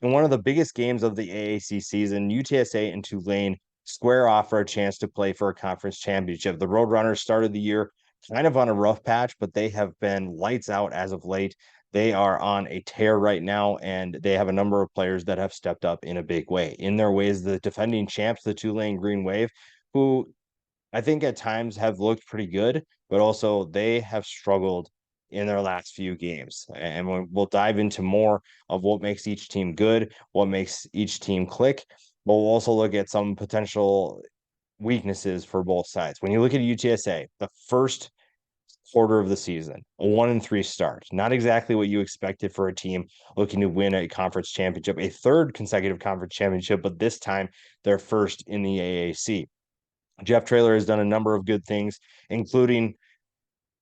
In one of the biggest games of the AAC season, UTSA and Tulane square off for a chance to play for a conference championship. The Roadrunners started the year kind of on a rough patch, but they have been lights out as of late. They are on a tear right now, and they have a number of players that have stepped up in a big way. In their ways, the defending champs, the Tulane Green Wave, who I think at times have looked pretty good, but also they have struggled in their last few games. And we'll dive into more of what makes each team good, what makes each team click. But we'll also look at some potential weaknesses for both sides. When you look at UTSA, the first quarter of the season, a 1-3 start, not exactly what you expected for a team looking to win a conference championship, a third consecutive conference championship, but this time they're first in the AAC. Jeff Traylor has done a number of good things, including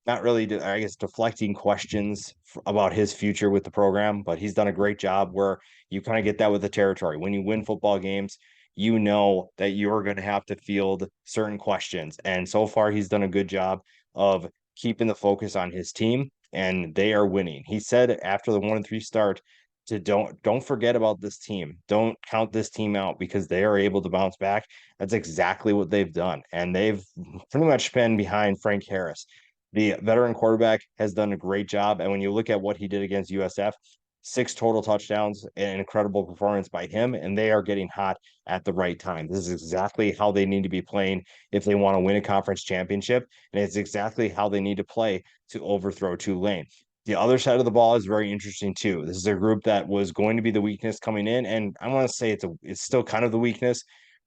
not really, I guess, deflecting questions about his future with the program, but he's done a great job where you kind of get that with the territory. When you win football games, you know that you're going to have to field certain questions. And so far, he's done a good job of keeping the focus on his team, and they are winning. He said after the 1-3 start to don't forget about this team. Don't count this team out because they are able to bounce back. That's exactly what they've done. And they've pretty much been behind Frank Harris. The veteran quarterback has done a great job. And when you look at what he did against USF, 6 total touchdowns, an incredible performance by him, and they are getting hot at the right time. This is exactly how they need to be playing if they want to win a conference championship, and it's exactly how they need to play to overthrow Tulane. The other side of the ball is very interesting too. This is a group that was going to be the weakness coming in, and I want to say it's still kind of the weakness,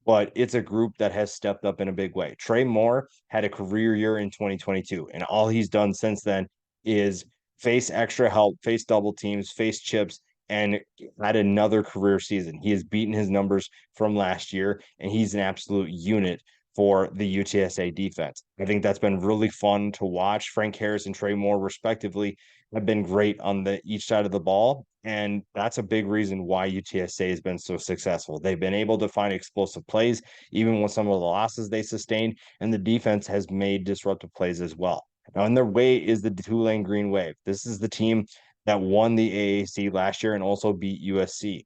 but it's a group that has stepped up in a big way. Trey Moore had a career year in 2022, and all he's done since then is face extra help, face double teams, face chips, and had another career season. He has beaten his numbers from last year, and he's an absolute unit for the UTSA defense. I think that's been really fun to watch. Frank Harris and Trey Moore, respectively, have been great on the each side of the ball. And that's a big reason why UTSA has been so successful. They've been able to find explosive plays, even with some of the losses they sustained, and the defense has made disruptive plays as well. Now, in their way is the Tulane Green Wave. This is the team that won the AAC last year and also beat USC.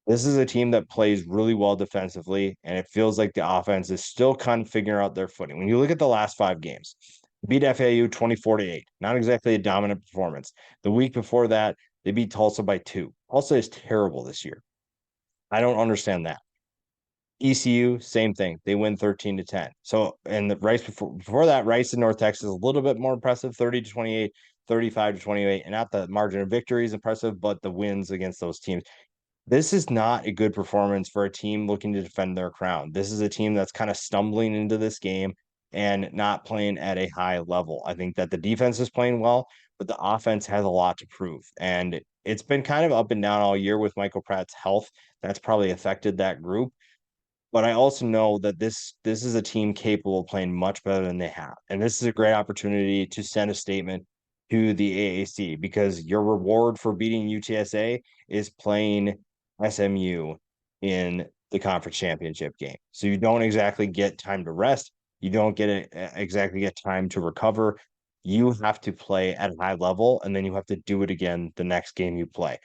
This is a team that plays really well defensively, and it feels like the offense is still kind of figuring out their footing. When you look at the last 5 games, beat FAU 24-8, not exactly a dominant performance. The week before that, they beat Tulsa by 2. Tulsa is terrible this year. I don't understand that. ECU, same thing. They win 13-10. So, and the Rice before that, Rice in North Texas, a little bit more impressive, 30-28, 35-28. And not the margin of victory is impressive, but the wins against those teams. This is not a good performance for a team looking to defend their crown. This is a team that's kind of stumbling into this game and not playing at a high level. I think that the defense is playing well, but the offense has a lot to prove. And it's been kind of up and down all year with Michael Pratt's health. That's probably affected that group. But I also know that this is a team capable of playing much better than they have. And this is a great opportunity to send a statement to the AAC because your reward for beating UTSA is playing SMU in the conference championship game. So you don't exactly get time to rest. You don't exactly get time to recover. You have to play at a high level, and then you have to do it again the next game you play.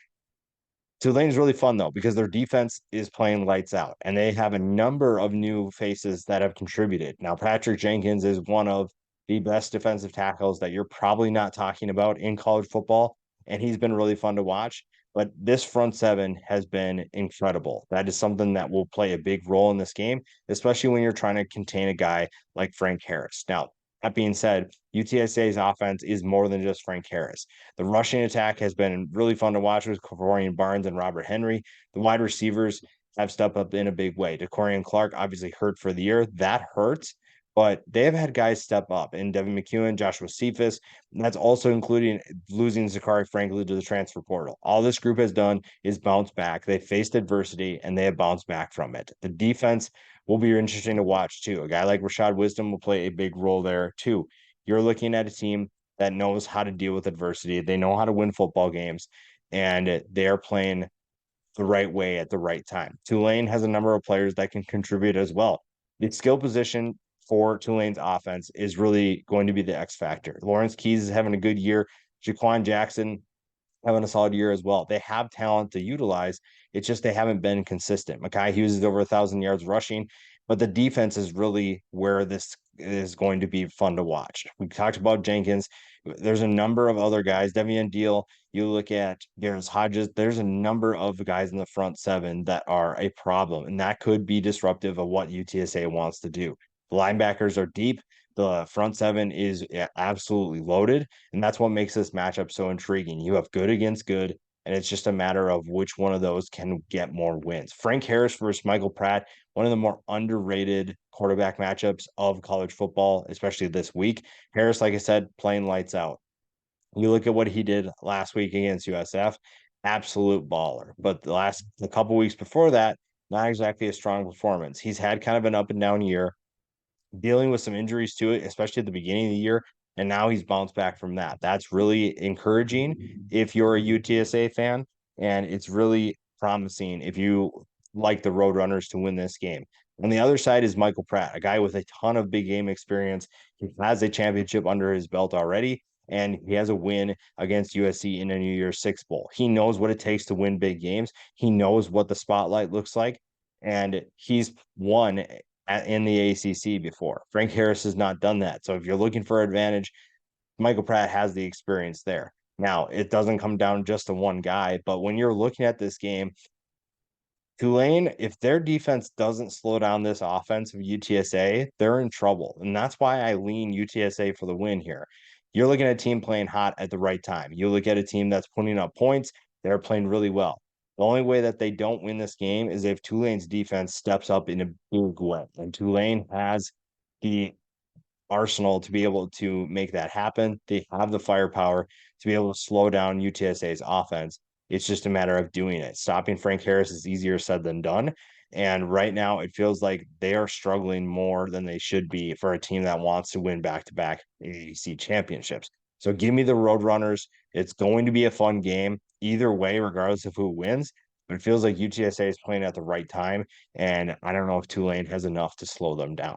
Tulane's really fun though because their defense is playing lights out, and they have a number of new faces that have contributed. Now, Patrick Jenkins is one of the best defensive tackles that you're probably not talking about in college football, and he's been really fun to watch. But this front seven has been incredible. That is something that will play a big role in this game, especially when you're trying to contain a guy like Frank Harris. Now, that being said, UTSA's offense is more than just Frank Harris. The rushing attack has been really fun to watch with Corian Barnes and Robert Henry. The wide receivers have stepped up in a big way. DeCorian Clark obviously hurt for the year. That hurts, but they have had guys step up in Devin McEwen, Joshua Cephas. And that's also including losing Zachary Franklin to the transfer portal. All this group has done is bounce back. They faced adversity and they have bounced back from it. The defense will be interesting to watch too. A guy like Rashad Wisdom will play a big role there too. You're looking at a team that knows how to deal with adversity. They know how to win football games, and they're playing the right way at the right time. Tulane has a number of players that can contribute as well. The skill position for Tulane's offense is really going to be the X factor. Lawrence Keys is having a good year. Jaquan Jackson having a solid year as well. They have talent to utilize. It's just they haven't been consistent. Mekhi Hughes is over 1,000 yards rushing, but the defense is really where this is going to be fun to watch. We talked about Jenkins. There's a number of other guys. Devian Deal. You look at Garrett Hodges. There's a number of guys in the front seven that are a problem, and that could be disruptive of what UTSA wants to do. The linebackers are deep. The front seven is absolutely loaded. And that's what makes this matchup so intriguing. You have good against good, and it's just a matter of which one of those can get more wins. Frank Harris versus Michael Pratt, one of the more underrated quarterback matchups of college football, especially this week. Harris, like I said, playing lights out. You look at what he did last week against USF, absolute baller. But a couple weeks before that, not exactly a strong performance. He's had kind of an up and down year, dealing with some injuries to it, especially at the beginning of the year. And now he's bounced back from that. That's really encouraging if you're a UTSA fan. And it's really promising if you like the Roadrunners to win this game. On the other side is Michael Pratt, a guy with a ton of big game experience. He has a championship under his belt already, and he has a win against USC in a New Year's Six Bowl. He knows what it takes to win big games. He knows what the spotlight looks like, and he's won in the ACC before. Frank Harris has not done that. So if you're looking for advantage, Michael Pratt has the experience there. Now, it doesn't come down just to one guy, but when you're looking at this game, Tulane, if their defense doesn't slow down this offense of UTSA, they're in trouble. And that's why I lean UTSA for the win here. You're looking at a team playing hot at the right time. You look at a team that's putting up points, they're playing really well. The only way that they don't win this game is if Tulane's defense steps up in a big way. And Tulane has the arsenal to be able to make that happen. They have the firepower to be able to slow down UTSA's offense. It's just a matter of doing it. Stopping Frank Harris is easier said than done. And right now, it feels like they are struggling more than they should be for a team that wants to win back-to-back AAC championships. So give me the Roadrunners. It's going to be a fun game either way, regardless of who wins. But it feels like UTSA is playing at the right time. And I don't know if Tulane has enough to slow them down.